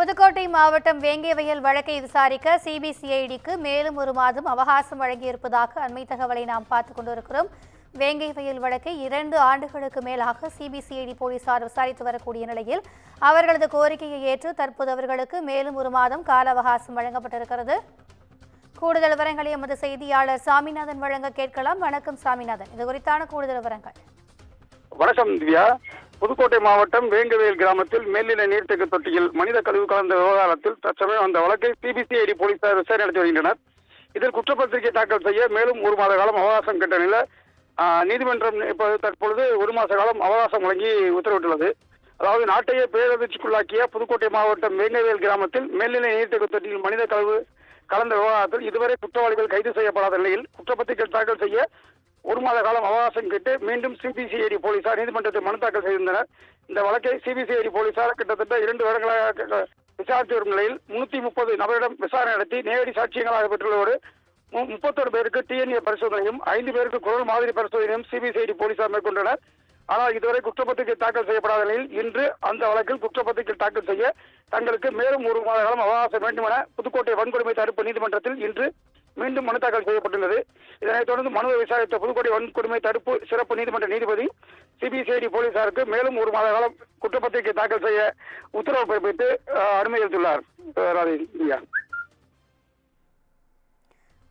புதுக்கோட்டை மாவட்டம் வேங்கேவயல் வழக்கை விசாரிக்க சிபிசிஐடிக்கு மேலும் ஒரு மாதம் அவகாசம் வழங்கியிருப்பதாக அண்மை தகவலை நாம் பார்த்துக் கொண்டிருக்கிறோம். வேங்கேவயல் வழக்கை 2 ஆண்டுகளுக்கு மேலாக சிபிசிஐடி போலீசார் விசாரித்து வரக்கூடிய நிலையில் அவர்களது கோரிக்கையை ஏற்று தற்போது அவர்களுக்கு மேலும் ஒரு மாதம் கால அவகாசம் வழங்கப்பட்டிருக்கிறது. கூடுதல் விவரங்களை எமது செய்தியாளர் சாமிநாதன் வழங்க கேட்கலாம். வணக்கம் சாமிநாதன், இது குறித்தான கூடுதல் விவரங்கள். வணக்கம் திவ்யா. புதுக்கோட்டை மாவட்டம் வேங்கவேல் கிராமத்தில் மேல்நிலை நீர்த்தேக்க தொட்டியில் மனித கழிவு கலந்த விவகாரத்தில் தற்சமயம் அந்த வழக்கை சிபிசிஐடி போலீசார் விசாரணை நடத்தி வருகின்றனர். இதில் குற்றப்பத்திரிகை தாக்கல் செய்ய மேலும் 1 மாத காலம் அவகாசம் கேட்ட நிலையில் நீதிமன்றம் தற்பொழுது 1 மாத காலம் அவகாசம் வழங்கி உத்தரவிட்டுள்ளது. அதாவது நாட்டையே பேரதிர்ச்சிக்குள்ளாக்கிய புதுக்கோட்டை மாவட்டம் வேங்கவேல் கிராமத்தில் மேல்நிலை நீர்த்தேக்க தொட்டியில் மனித கழிவு கலந்த விவகாரத்தில் இதுவரை குற்றவாளிகள் கைது செய்யப்படாத நிலையில் குற்றப்பத்திரிகை தாக்கல் செய்ய 1 மாத காலம் அவகாசம் கேட்டு மீண்டும் சிபிசிஐடி போலீசார் நீதிமன்றத்தில் மனு தாக்கல் செய்திருந்தனர். இந்த வழக்கை சிபிசிஐடி போலீசார் கிட்டத்தட்ட 2 வருடங்களாக விசாரித்து வரும் நிலையில் 330 நபரிடம் விசாரணை நடத்தி நேரடி சாட்சியங்களாக பெற்றுள்ளதோடு 31 பேருக்கு டிஎன்ஏ பரிசோதனையும் 5 பேருக்கு குரல் மாதிரி பரிசோதனையும் சிபிசிஐடி போலீசார் மேற்கொண்டனர். ஆனால் இதுவரை குற்றப்பத்திரிகை தாக்கல் செய்யப்படாத நிலையில் இன்று அந்த வழக்கில் குற்றப்பத்திரிகை தாக்கல் செய்ய தங்களுக்கு மேலும் 1 மாத காலம் அவகாசம் வேண்டும் என புதுக்கோட்டை வன்கொடுமை தடுப்பு நீதிமன்றத்தில் இன்று மீண்டும் மனு தாக்கல் செய்யப்பட்டுள்ளது. இதனைத் தொடர்ந்து மனுவை விசாரித்த புதுக்கோட்டை வன்கொடுமை தடுப்பு சிறப்பு நீதிமன்ற நீதிபதி சிபிசிஐடி போலீசாருக்கு மேலும் 1 மாத காலம் குற்றப்பத்திரிகை தாக்கல் செய்ய உத்தரவு பிறப்பித்து அனுமதித்துள்ளார்.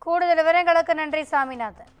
கூடுதல் விவரங்களுக்கு நன்றி சாமிநாதன்.